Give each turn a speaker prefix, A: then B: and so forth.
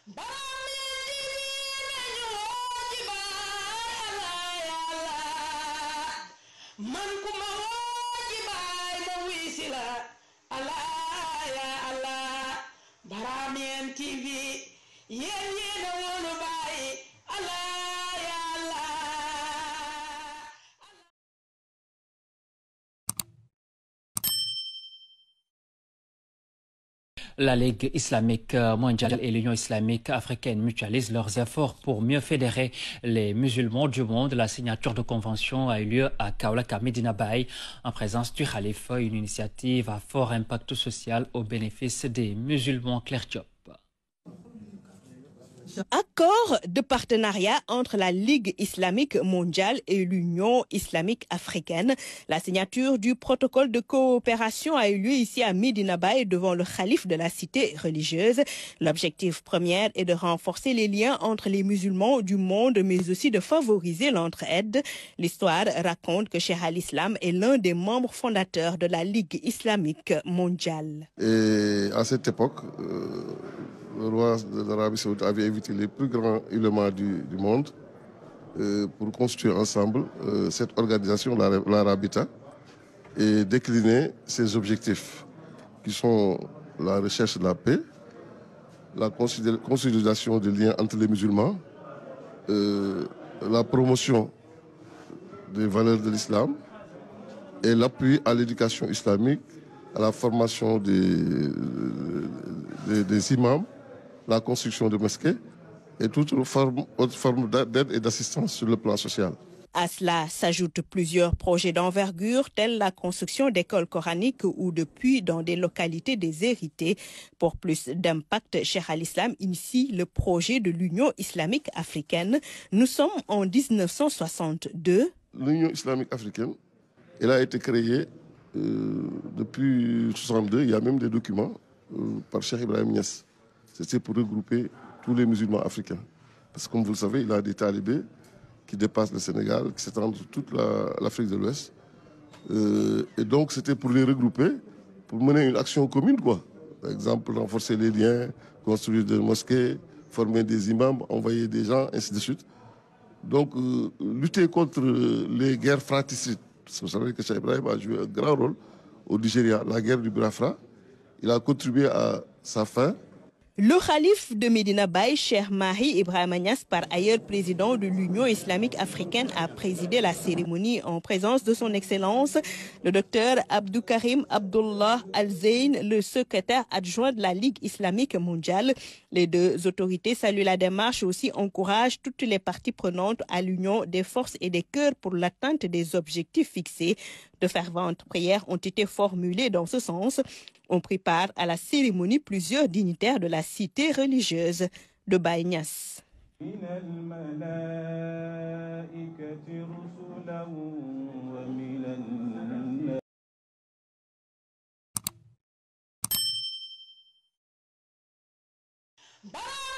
A: man ku ma woo ci baay ma wisi la Allah ya Allah Baramien TV yéen yéen a woonu baay Allah ya Allah.
B: La Ligue islamique mondiale et l'Union islamique africaine mutualisent leurs efforts pour mieux fédérer les musulmans du monde. La signature de convention a eu lieu à Kaolack, à Medina Baye, en présence du Khalife, une initiative à fort impact social au bénéfice des musulmans. Claire Diop.
C: Accord de partenariat entre la Ligue islamique mondiale et l'Union islamique africaine. La signature du protocole de coopération a eu lieu ici à Medina Baye devant le khalife de la cité religieuse. L'objectif premier est de renforcer les liens entre les musulmans du monde, mais aussi de favoriser l'entraide. L'histoire raconte que Cheikh al-Islam est l'un des membres fondateurs de la Ligue islamique mondiale.
D: Et à cette époque, le roi de l'Arabie Saoudite avait invité les plus grands ulémas du monde pour construire ensemble cette organisation, l'Arabita, et décliner ses objectifs, qui sont la recherche de la paix, la consolidation des liens entre les musulmans, la promotion des valeurs de l'islam et l'appui à l'éducation islamique, à la formation des imams, la construction de mosquées et toute autre forme d'aide et d'assistance sur le plan social.
C: À cela s'ajoutent plusieurs projets d'envergure tels la construction d'écoles coraniques ou de puits dans des localités déshéritées. Pour plus d'impact, Cheikh al-Islam initie le projet de l'Union islamique africaine. Nous sommes en 1962.
D: L'Union islamique africaine, elle a été créée depuis 1962. Il y a même des documents par Cheikh Ibrahim Niass. C'était pour regrouper tous les musulmans africains. Parce que comme vous le savez, il y a des talibés qui dépassent le Sénégal, qui s'étendent sur toute l'Afrique de l'Ouest. Et donc c'était pour les regrouper, pour mener une action commune, quoi. Par exemple, renforcer les liens, construire des mosquées, former des imams, envoyer des gens, ainsi de suite. Donc lutter contre les guerres fratricides. Vous savez que Cheikh Ibrahim a joué un grand rôle au Nigeria, la guerre du Biafra. Il a contribué à sa fin.
C: Le khalife de Medina Baye, Cheikh Mahi Ibrahim Niass, par ailleurs président de l'Union islamique africaine, a présidé la cérémonie en présence de son Excellence, le docteur Abdou Karim Abdullah Al-Zeyn, le secrétaire adjoint de la Ligue islamique mondiale. Les deux autorités saluent la démarche et aussi encouragent toutes les parties prenantes à l'union des forces et des cœurs pour l'atteinte des objectifs fixés. De ferventes prières ont été formulées dans ce sens. On prit part à la cérémonie plusieurs dignitaires de la cité religieuse de Baye Niass.
A: Bye.